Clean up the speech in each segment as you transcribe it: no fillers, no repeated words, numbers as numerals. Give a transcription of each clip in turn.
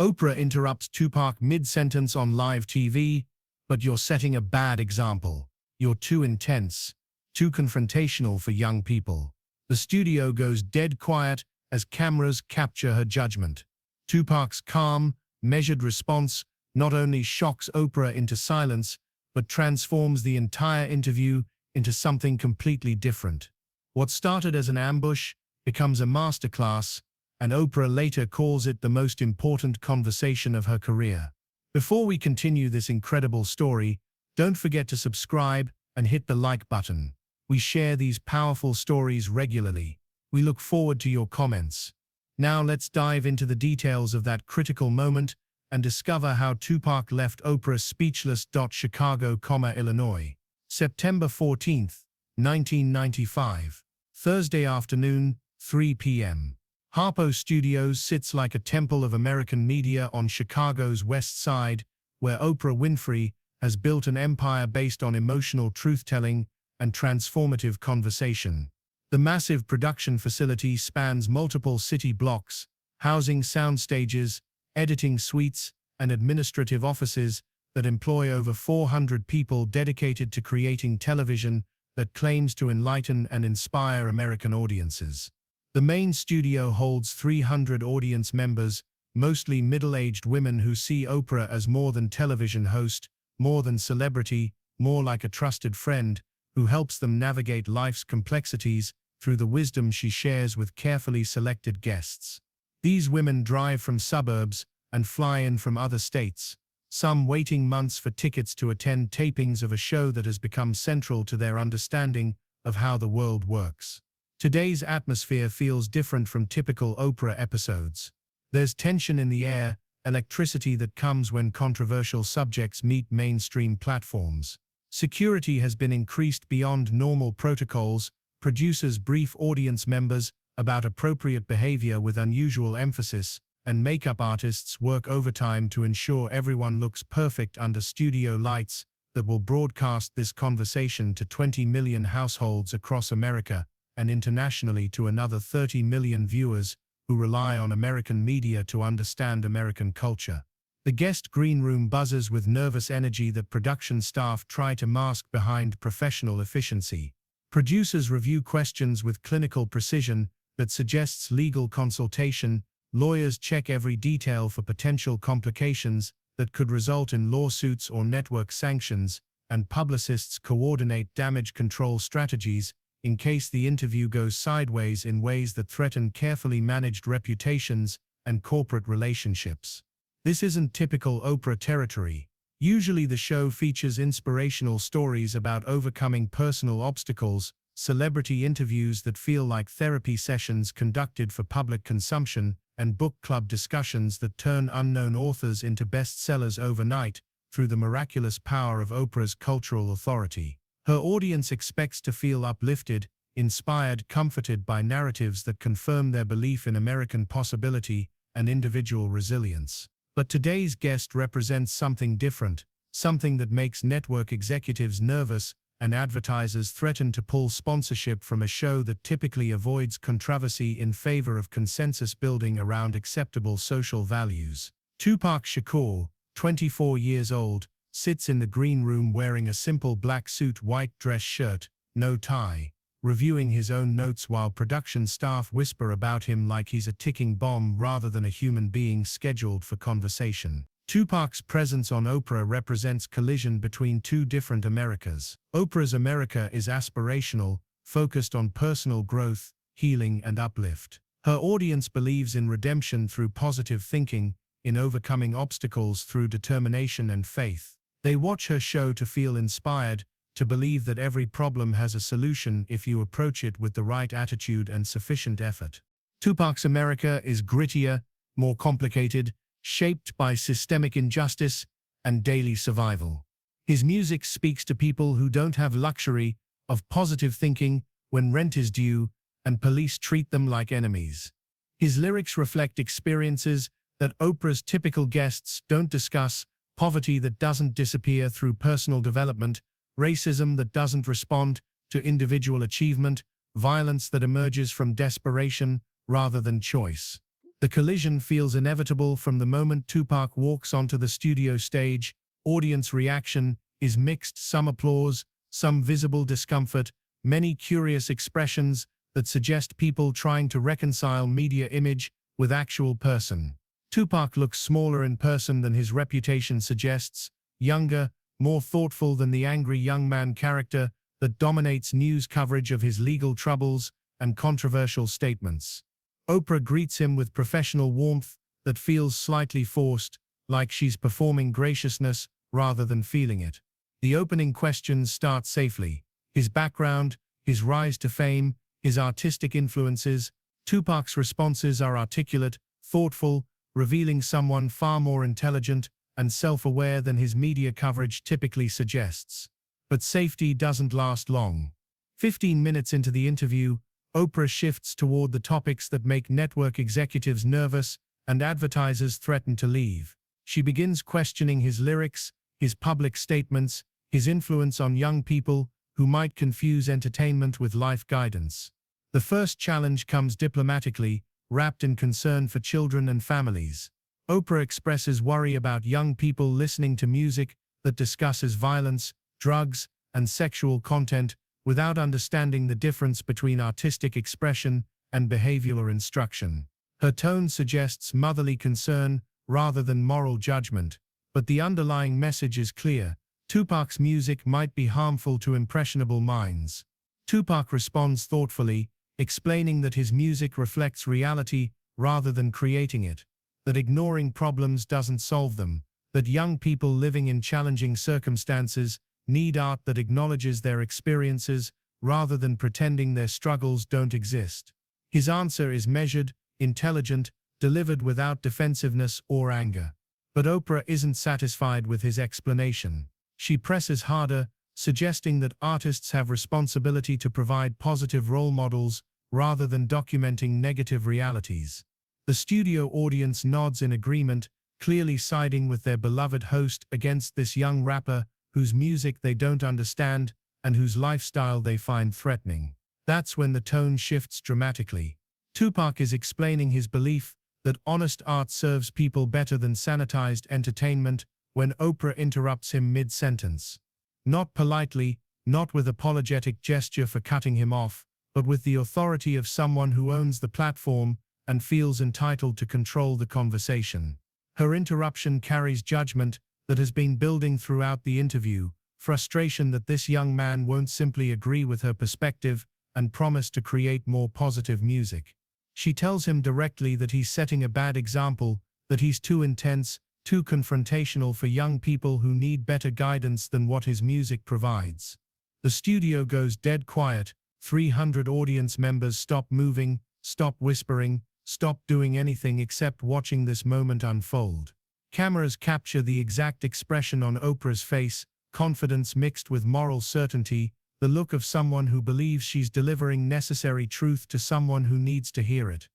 Oprah interrupts Tupac mid-sentence on live TV, but you're setting a bad example. You're too intense, too confrontational for young people. The studio goes dead quiet as cameras capture her judgment. Tupac's calm, measured response not only shocks Oprah into silence, but transforms the entire interview into something completely different. What started as an ambush becomes a masterclass, and Oprah later calls it the most important conversation of her career. Before we continue this incredible story, don't forget to subscribe and hit the like button. We share these powerful stories regularly. We look forward to your comments. Now let's dive into the details of that critical moment and discover how Tupac left Oprah speechless. Chicago, Illinois. September 14, 1995. Thursday afternoon, 3 p.m. Harpo Studios sits like a temple of American media on Chicago's West Side, where Oprah Winfrey has built an empire based on emotional truth-telling and transformative conversation. The massive production facility spans multiple city blocks, housing sound stages, editing suites, and administrative offices that employ over 400 people dedicated to creating television that claims to enlighten and inspire American audiences. The main studio holds 300 audience members, mostly middle-aged women who see Oprah as more than television host, more than celebrity, more like a trusted friend who helps them navigate life's complexities through the wisdom she shares with carefully selected guests. These women drive from suburbs and fly in from other states, some waiting months for tickets to attend tapings of a show that has become central to their understanding of how the world works. Today's atmosphere feels different from typical Oprah episodes. There's tension in the air, electricity that comes when controversial subjects meet mainstream platforms. Security has been increased beyond normal protocols. Producers brief audience members about appropriate behavior with unusual emphasis, and makeup artists work overtime to ensure everyone looks perfect under studio lights that will broadcast this conversation to 20 million households across America and internationally to another 30 million viewers who rely on American media to understand American culture. The guest green room buzzes with nervous energy that production staff try to mask behind professional efficiency. Producers review questions with clinical precision that suggests legal consultation. Lawyers check every detail for potential complications that could result in lawsuits or network sanctions, and publicists coordinate damage control strategies in case the interview goes sideways in ways that threaten carefully managed reputations and corporate relationships. This isn't typical Oprah territory. Usually the show features inspirational stories about overcoming personal obstacles, celebrity interviews that feel like therapy sessions conducted for public consumption, and book club discussions that turn unknown authors into bestsellers overnight through the miraculous power of Oprah's cultural authority. Her audience expects to feel uplifted, inspired, comforted by narratives that confirm their belief in American possibility and individual resilience. But today's guest represents something different, something that makes network executives nervous and advertisers threaten to pull sponsorship from a show that typically avoids controversy in favor of consensus building around acceptable social values. Tupac Shakur, 24 years old, sits in the green room wearing a simple black suit, white dress shirt, no tie, reviewing his own notes while production staff whisper about him like he's a ticking bomb rather than a human being scheduled for conversation. Tupac's presence on Oprah represents collision between two different Americas. Oprah's America is aspirational, focused on personal growth, healing, and uplift. Her audience believes in redemption through positive thinking, in overcoming obstacles through determination and faith. They watch her show to feel inspired, to believe that every problem has a solution if you approach it with the right attitude and sufficient effort. Tupac's America is grittier, more complicated, shaped by systemic injustice and daily survival. His music speaks to people who don't have luxury of positive thinking when rent is due and police treat them like enemies. His lyrics reflect experiences that Oprah's typical guests don't discuss: poverty that doesn't disappear through personal development, racism that doesn't respond to individual achievement, violence that emerges from desperation rather than choice. The collision feels inevitable from the moment Tupac walks onto the studio stage. Audience reaction is mixed, some applause, some visible discomfort, many curious expressions that suggest people trying to reconcile media image with actual person. Tupac looks smaller in person than his reputation suggests, younger, more thoughtful than the angry young man character that dominates news coverage of his legal troubles and controversial statements. Oprah greets him with professional warmth that feels slightly forced, like she's performing graciousness rather than feeling it. The opening questions start safely. His background, his rise to fame, his artistic influences. Tupac's responses are articulate, thoughtful, revealing someone far more intelligent and self-aware than his media coverage typically suggests. But safety doesn't last long. 15 minutes into the interview, Oprah shifts toward the topics that make network executives nervous and advertisers threaten to leave. She begins questioning his lyrics, his public statements, his influence on young people who might confuse entertainment with life guidance. The first challenge comes diplomatically, wrapped in concern for children and families. Oprah expresses worry about young people listening to music that discusses violence, drugs, and sexual content without understanding the difference between artistic expression and behavioral instruction. Her tone suggests motherly concern rather than moral judgment, but the underlying message is clear. Tupac's music might be harmful to impressionable minds. Tupac responds thoughtfully, explaining that his music reflects reality rather than creating it, that ignoring problems doesn't solve them, that young people living in challenging circumstances need art that acknowledges their experiences rather than pretending their struggles don't exist. His answer is measured, intelligent, delivered without defensiveness or anger. But Oprah isn't satisfied with his explanation. She presses harder, suggesting that artists have responsibility to provide positive role models rather than documenting negative realities. The studio audience nods in agreement, clearly siding with their beloved host against this young rapper whose music they don't understand and whose lifestyle they find threatening. That's when the tone shifts dramatically. Tupac is explaining his belief that honest art serves people better than sanitized entertainment when Oprah interrupts him mid-sentence. Not politely, not with apologetic gesture for cutting him off, but with the authority of someone who owns the platform and feels entitled to control the conversation. Her interruption carries judgment that has been building throughout the interview, frustration that this young man won't simply agree with her perspective and promise to create more positive music. She tells him directly that he's setting a bad example, that he's too intense, too confrontational for young people who need better guidance than what his music provides. The studio goes dead quiet. 300 audience members stop moving, stop whispering, stop doing anything except watching this moment unfold. Cameras capture the exact expression on Oprah's face, confidence mixed with moral certainty, the look of someone who believes she's delivering necessary truth to someone who needs to hear it.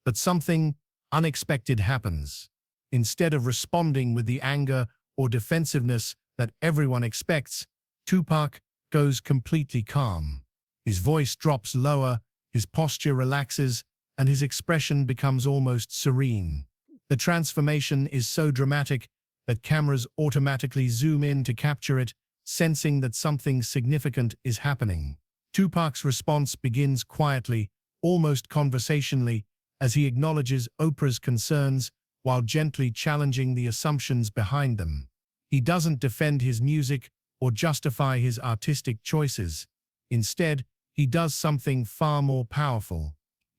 But something unexpected happens. Instead of responding with the anger or defensiveness that everyone expects, Tupac goes completely calm. His voice drops lower, his posture relaxes, and his expression becomes almost serene. The transformation is so dramatic that cameras automatically zoom in to capture it, sensing that something significant is happening. Tupac's response begins quietly, almost conversationally, as he acknowledges Oprah's concerns while gently challenging the assumptions behind them. He doesn't defend his music or justify his artistic choices. Instead, he does something far more powerful.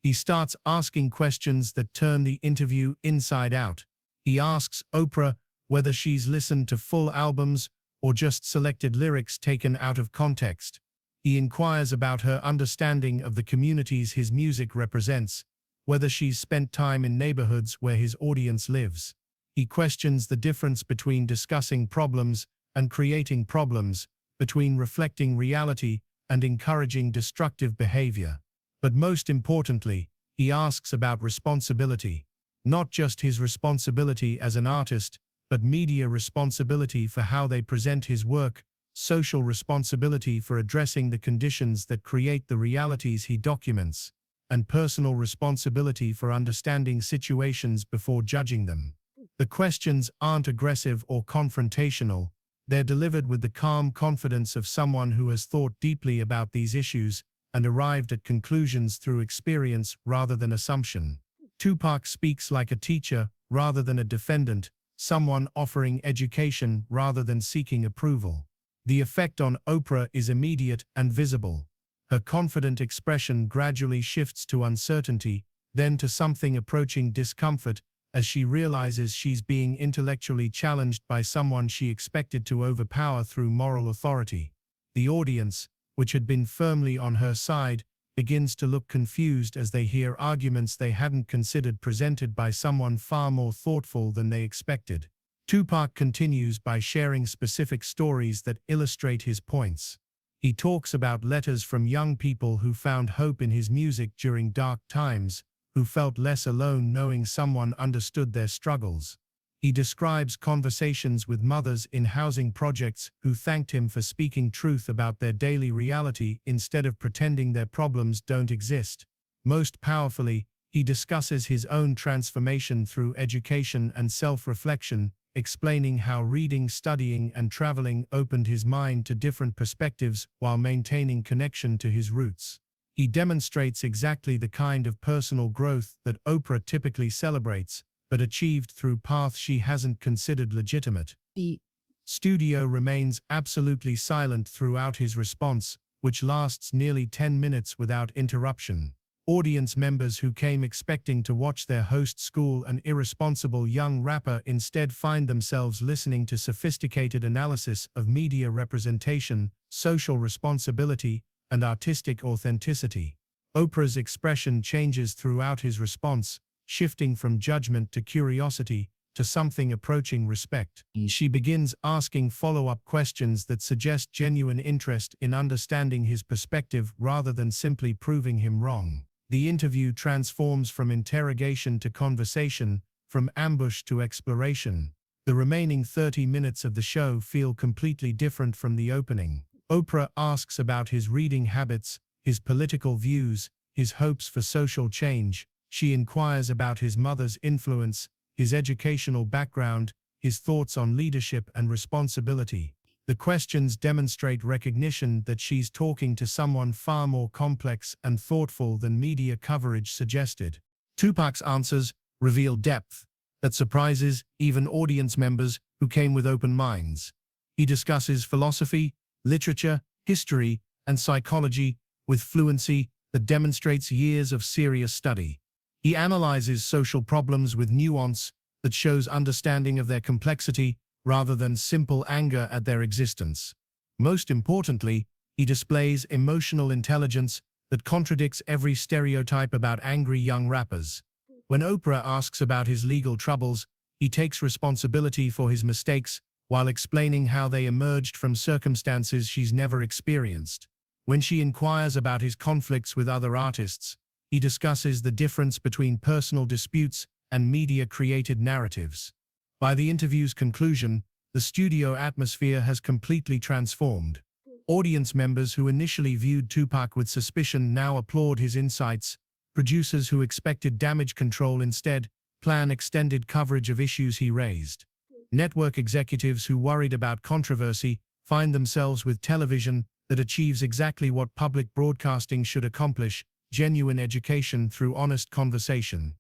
He starts asking questions that turn the interview inside out. He asks Oprah whether she's listened to full albums or just selected lyrics taken out of context. He inquires about her understanding of the communities his music represents, whether she's spent time in neighborhoods where his audience lives. He questions the difference between discussing problems and creating problems, between reflecting reality and encouraging destructive behavior. But most importantly, he asks about responsibility. Not just his responsibility as an artist, but media responsibility for how they present his work, social responsibility for addressing the conditions that create the realities he documents, and personal responsibility for understanding situations before judging them. The questions aren't aggressive or confrontational. They're delivered with the calm confidence of someone who has thought deeply about these issues and arrived at conclusions through experience rather than assumption. TUPAC speaks like a teacher rather than a defendant, someone offering education rather than seeking approval. The effect on Oprah is immediate and visible. Her confident expression gradually shifts to uncertainty, then to something approaching discomfort, as she realizes she's being intellectually challenged by someone she expected to overpower through moral authority. The audience, which had been firmly on her side, begins to look confused as they hear arguments they hadn't considered presented by someone far more thoughtful than they expected. TUPAC continues by sharing specific stories that illustrate his points. He talks about letters from young people who found hope in his music during dark times, who felt less alone knowing someone understood their struggles. He describes conversations with mothers in housing projects who thanked him for speaking truth about their daily reality instead of pretending their problems don't exist. Most powerfully, he discusses his own transformation through education and self-reflection, explaining how reading, studying, and traveling opened his mind to different perspectives while maintaining connection to his roots. He demonstrates exactly the kind of personal growth that Oprah typically celebrates, but achieved through paths she hasn't considered legitimate. The studio remains absolutely silent throughout his response, which lasts nearly 10 minutes without interruption. Audience members who came expecting to watch their host school an irresponsible young rapper instead find themselves listening to sophisticated analysis of media representation, social responsibility, and artistic authenticity. Oprah's expression changes throughout his response, shifting from judgment to curiosity to something approaching respect. She begins asking follow-up questions that suggest genuine interest in understanding his perspective rather than simply proving him wrong. The interview transforms from interrogation to conversation, from ambush to exploration. The remaining 30 minutes of the show feel completely different from the opening. Oprah asks about his reading habits, his political views, his hopes for social change. She inquires about his mother's influence, his educational background, his thoughts on leadership and responsibility. The questions demonstrate recognition that she's talking to someone far more complex and thoughtful than media coverage suggested. TUPAC's answers reveal depth that surprises even audience members who came with open minds. He discusses philosophy, literature, history, and psychology with fluency that demonstrates years of serious study. He analyzes social problems with nuance that shows understanding of their complexity rather than simple anger at their existence. Most importantly, he displays emotional intelligence that contradicts every stereotype about angry young rappers. When Oprah asks about his legal troubles, he takes responsibility for his mistakes while explaining how they emerged from circumstances she's never experienced. When she inquires about his conflicts with other artists, he discusses the difference between personal disputes and media-created narratives. By the interview's conclusion, the studio atmosphere has completely transformed. Audience members who initially viewed TUPAC with suspicion now applaud his insights. Producers who expected damage control instead plan extended coverage of issues he raised. Network executives who worried about controversy find themselves with television that achieves exactly what public broadcasting should accomplish: genuine education through honest conversation.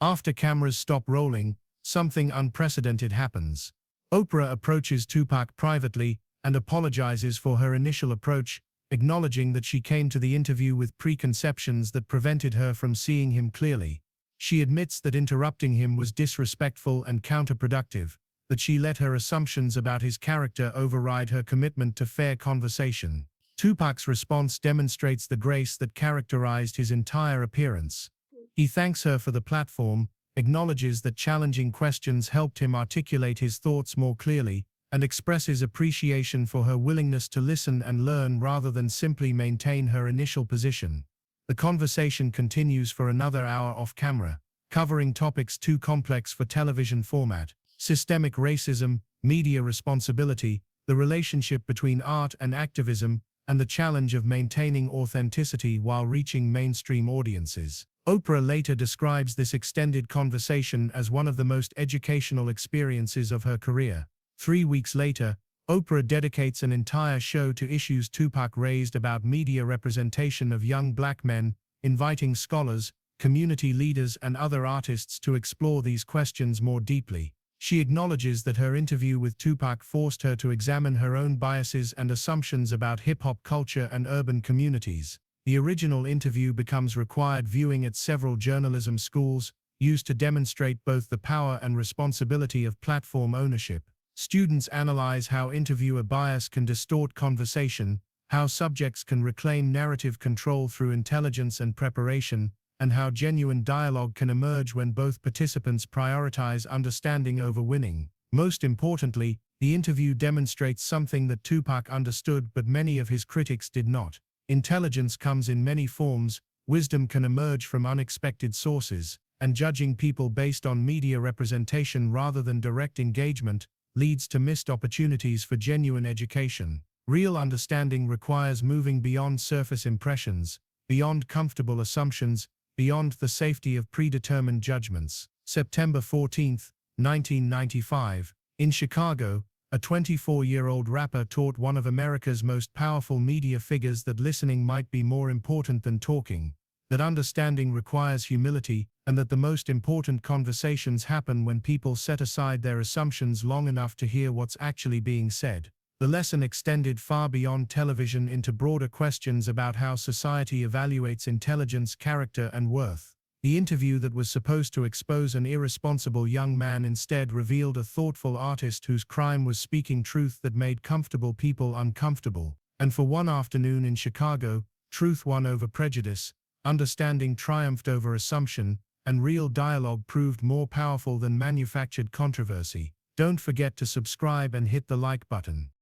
After cameras stop rolling, something unprecedented happens. Oprah approaches TUPAC privately and apologizes for her initial approach, acknowledging that she came to the interview with preconceptions that prevented her from seeing him clearly. She admits that interrupting him was disrespectful and counterproductive, that she let her assumptions about his character override her commitment to fair conversation. TUPAC's response demonstrates the grace that characterized his entire appearance. He thanks her for the platform, acknowledges that challenging questions helped him articulate his thoughts more clearly, and expresses appreciation for her willingness to listen and learn rather than simply maintain her initial position. The conversation continues for another hour off-camera, covering topics too complex for television format: systemic racism, media responsibility, the relationship between art and activism, and the challenge of maintaining authenticity while reaching mainstream audiences. Oprah later describes this extended conversation as one of the most educational experiences of her career. 3 weeks later, Oprah dedicates an entire show to issues TUPAC raised about media representation of young black men, inviting scholars, community leaders, and other artists to explore these questions more deeply. She acknowledges that her interview with TUPAC forced her to examine her own biases and assumptions about hip-hop culture and urban communities. The original interview becomes required viewing at several journalism schools, used to demonstrate both the power and responsibility of platform ownership. Students analyze how interviewer bias can distort conversation, how subjects can reclaim narrative control through intelligence and preparation, and how genuine dialogue can emerge when both participants prioritize understanding over winning. Most importantly, the interview demonstrates something that TUPAC understood but many of his critics did not. Intelligence comes in many forms, wisdom can emerge from unexpected sources, and judging people based on media representation rather than direct engagement leads to missed opportunities for genuine education. Real understanding requires moving beyond surface impressions, beyond comfortable assumptions, beyond the safety of predetermined judgments. September 14, 1995, in Chicago, a 24-year-old rapper taught one of America's most powerful media figures that listening might be more important than talking, that understanding requires humility, and that the most important conversations happen when people set aside their assumptions long enough to hear what's actually being said. The lesson extended far beyond television into broader questions about how society evaluates intelligence, character, and worth. The interview that was supposed to expose an irresponsible young man instead revealed a thoughtful artist whose crime was speaking truth that made comfortable people uncomfortable. And for one afternoon in Chicago, truth won over prejudice, understanding triumphed over assumption, and real dialogue proved more powerful than manufactured controversy. Don't forget to subscribe and hit the like button.